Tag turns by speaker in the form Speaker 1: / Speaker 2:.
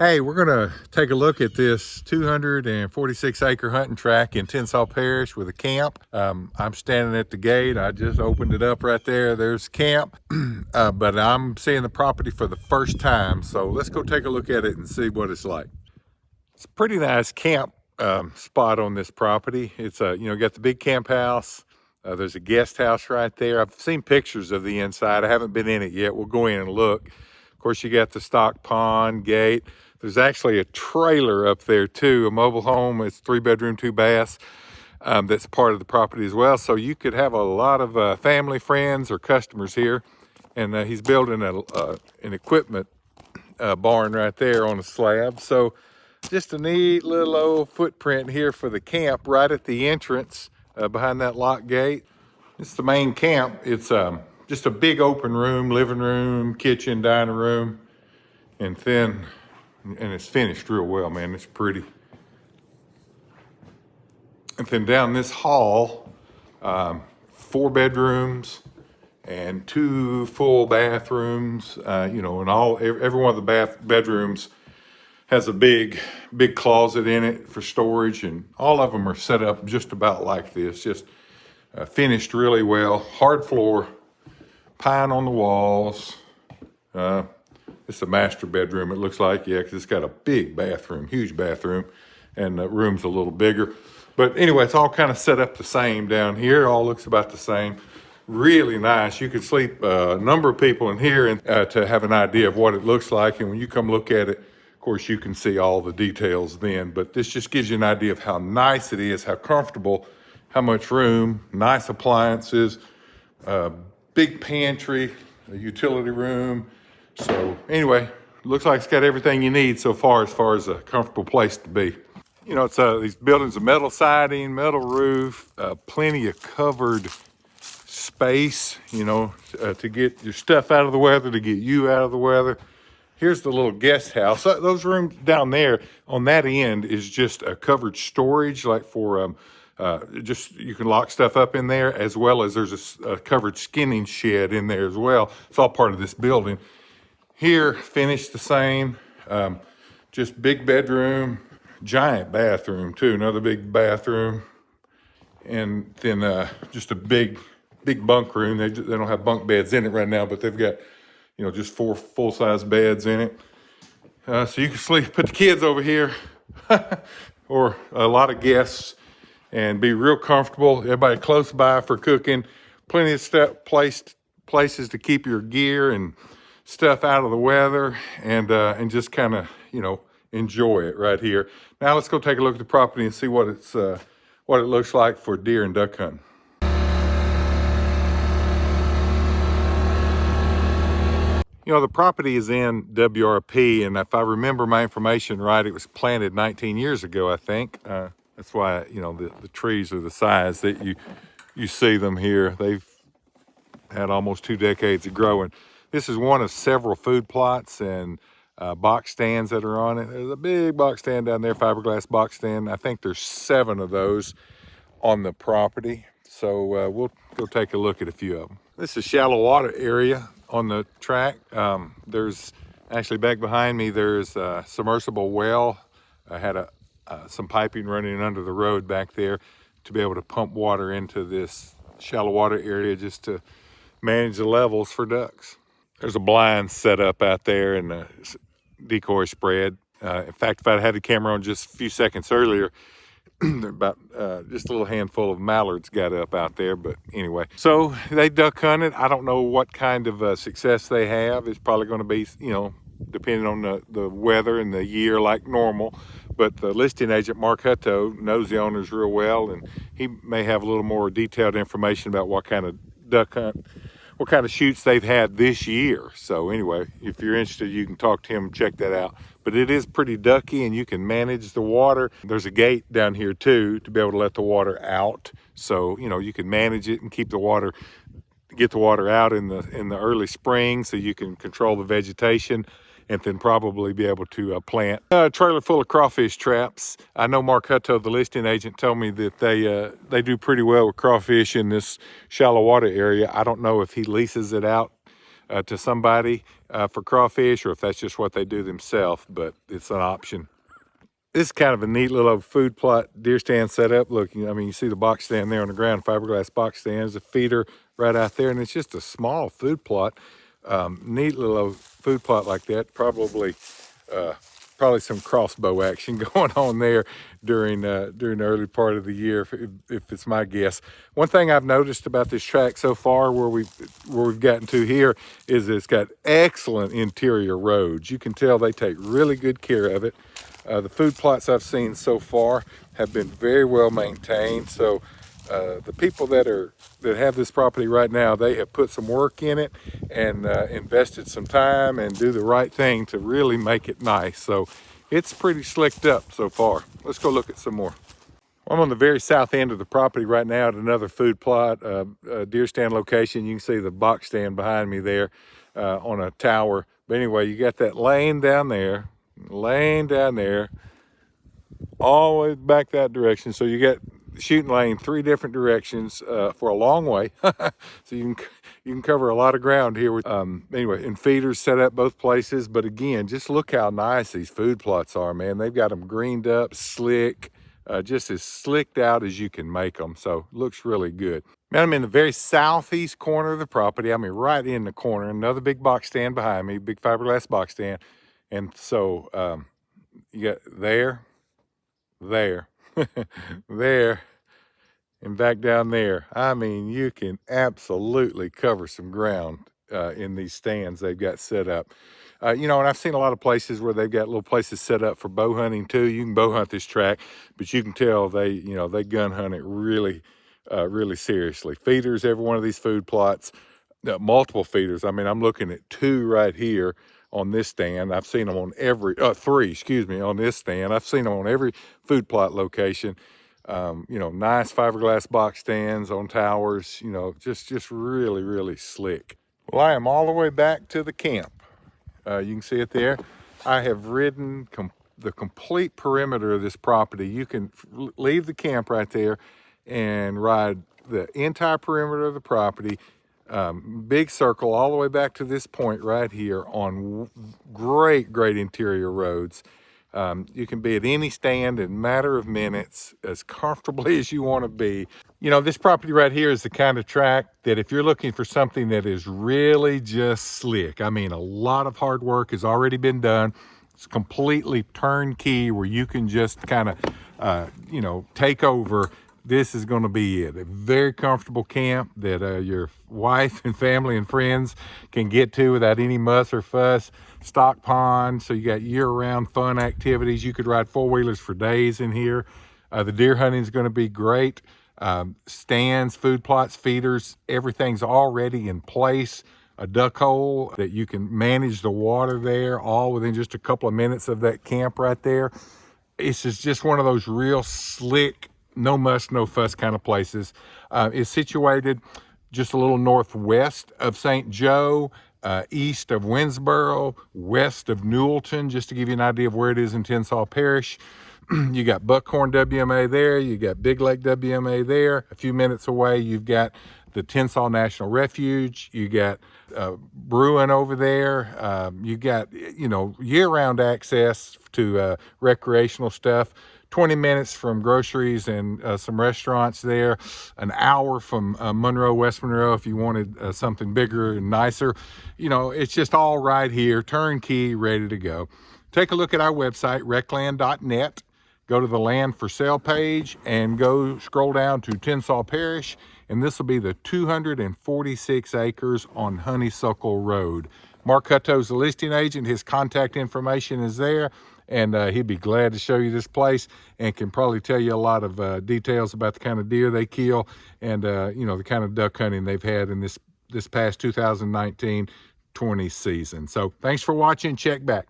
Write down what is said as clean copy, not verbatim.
Speaker 1: Hey, we're gonna take a look at this 246 acre hunting tract in Tensas Parish with a camp. I'm standing at the gate. I just opened it up right there. There's camp, but I'm seeing the property for the first time. So let's go take a look at it and see what it's like. It's a pretty nice camp spot on this property. It's got the big camp house. There's a guest house right there. I've seen pictures of the inside. I haven't been in it yet. We'll go in and look. Of course, you got the stock pond gate. There's actually a trailer up there too, a mobile home. It's 3-bedroom, 2 baths. That's part of the property as well. So you could have a lot of family, friends, or customers here. And he's building an equipment barn right there on a slab. So just a neat little old footprint here for the camp right at the entrance behind that lock gate. It's the main camp. It's just a big open room, living room, kitchen, dining room, and it's finished real well, man. It's pretty. And then down this hall, 4 bedrooms and 2 full bathrooms. And every one of the bedrooms has a big closet in it for storage, and all of them are set up just about like this. Just finished really well. Hard floor, pine on the walls. It's a master bedroom, it looks like, yeah, because it's got a big bathroom, huge bathroom, and the room's a little bigger. But anyway, it's all kind of set up the same down here. It all looks about the same. Really nice. You could sleep a number of people in here and to have an idea of what it looks like. And when you come look at it, of course, you can see all the details then. But this just gives you an idea of how nice it is, how comfortable, how much room, nice appliances, big pantry, a utility room. So anyway, looks like it's got everything you need so far as a comfortable place to be. You know, it's these buildings are metal siding, metal roof, plenty of covered space, to get your stuff out of the weather, to get you out of the weather. Here's the little guest house. Those rooms down there on that end is just a covered storage, like for you can lock stuff up in there, as well as there's a covered skinning shed in there as well. It's all part of this building. Here, finished the same, just big bedroom, giant bathroom too, another big bathroom, and then just a big bunk room. They don't have bunk beds in it right now, but they've got, just 4 full-size beds in it. So you can put the kids over here, or a lot of guests, and be real comfortable. Everybody close by for cooking. Plenty of places to keep your gear and stuff out of the weather, and just kind of, enjoy it right here. Now let's go take a look at the property and see what it looks like for deer and duck hunting. The property is in WRP, and if I remember my information right, it was planted 19 years ago, I think. That's why, the trees are the size that you see them here. They've had almost 2 decades of growing. This is one of several food plots and box stands that are on it. There's a big box stand down there, fiberglass box stand. I think there's 7 of those on the property. So we'll go take a look at a few of them. This is shallow water area on the tract. There's actually back behind me, there's a submersible well. I had some piping running under the road back there to be able to pump water into this shallow water area just to manage the levels for ducks. There's a blind set up out there and a decoy spread. In fact, if I'd had the camera on just a few seconds earlier, about just a little handful of mallards got up out there. But anyway, so they duck hunted. I don't know what kind of success they have. It's probably going to be, depending on the weather and the year, like normal. But the listing agent, Mark Hutto, knows the owners real well, and he may have a little more detailed information about what kind of duck hunt, what kind of shoots they've had this year. So anyway, if you're interested, you can talk to him and check that out. But it is pretty ducky, and you can manage the water. There's a gate down here too to be able to let the water out. So, you can manage it and get the water out in the early spring, so you can control the vegetation, and then probably be able to plant a trailer full of crawfish traps. I know Mark Hutto, the listing agent, told me that they do pretty well with crawfish in this shallow water area. I don't know if he leases it out to somebody for crawfish, or if that's just what they do themselves, but it's an option. This is kind of a neat little food plot deer stand setup. Look, I mean, you see the box stand there on the ground, fiberglass box stand. There's a feeder right out there, and it's just a small food plot. Neat little food plot like that. Probably some crossbow action going on there during the early part of the year, if it's my guess. One thing I've noticed about this tract so far, where we've gotten to here, is it's got excellent interior roads. You can tell they take really good care of it. The food plots I've seen so far have been very well maintained. So the people that have this property right now, they have put some work in it and invested some time and do the right thing to really make it nice. So it's pretty slicked up so far. Let's go look at some more. I'm on the very south end of the property right now at another food plot, a deer stand location. You can see the box stand behind me there on a tower. But anyway, you got that lane down there, all the way back that direction. So you get shooting lane 3 different directions for a long way. So you can cover a lot of ground here with anyway, and feeders set up both places. But again, just look how nice these food plots are, man. They've got them greened up, slick, just as slicked out as you can make them. So looks really good. Man, I'm in the very southeast corner of the property. I mean, right in the corner. Another big box stand behind me, big fiberglass box stand. And so you got there, there, and back down there. I mean, you can absolutely cover some ground in these stands they've got set up. You know, and I've seen a lot of places where they've got little places set up for bow hunting too. You can bow hunt this tract, but you can tell they gun hunt it really, really seriously. Feeders, every one of these food plots, multiple feeders. I mean, I'm looking at 2 right here on this stand. I've seen them on every, 3, excuse me, on this stand. I've seen them on every food plot location. You know, nice fiberglass box stands on towers, you know, just really, really slick. Well, I am all the way back to the camp. You can see it there. I have ridden the complete perimeter of this property. You can leave the camp right there and ride the entire perimeter of the property. Big circle all the way back to this point right here on great interior roads. You can be at any stand in a matter of minutes, as comfortably as you want to be. You know, this property right here is the kind of tract that if you're looking for something that is really just slick, I mean, a lot of hard work has already been done. It's completely turnkey where you can just kind of, you know, take over. This is going to be it. A very comfortable camp that your wife and family and friends can get to without any muss or fuss. Stock pond, so you got year-round fun activities. You could ride 4-wheelers for days in here. The deer hunting is going to be great. Stands, food plots, feeders, everything's already in place. A duck hole that you can manage the water there, all within just a couple of minutes of that camp right there. It's just one of those real slick, no muss, no fuss kind of places. It's situated just a little northwest of St. Joe, east of Winsboro, west of Newellton, just to give you an idea of where it is in Tensas Parish. You got Buckhorn WMA there, you got Big Lake WMA there. A few minutes away, you've got the Tensas National Refuge, you got Bruin over there, you got, you know, year-round access to recreational stuff. 20 minutes from groceries and some restaurants there, an hour from Monroe, West Monroe, if you wanted something bigger and nicer. You know, it's just all right here, turnkey, ready to go. Take a look at our website, RecLand.net. Go to the land for sale page and go scroll down to Tensas Parish, and this will be the 246 acres on Honeysuckle Road. Mark Hutto's the listing agent. His contact information is there, and he'd be glad to show you this place and can probably tell you a lot of details about the kind of deer they kill and you know, the kind of duck hunting they've had in this past 2019-20 season. So thanks for watching. Check back.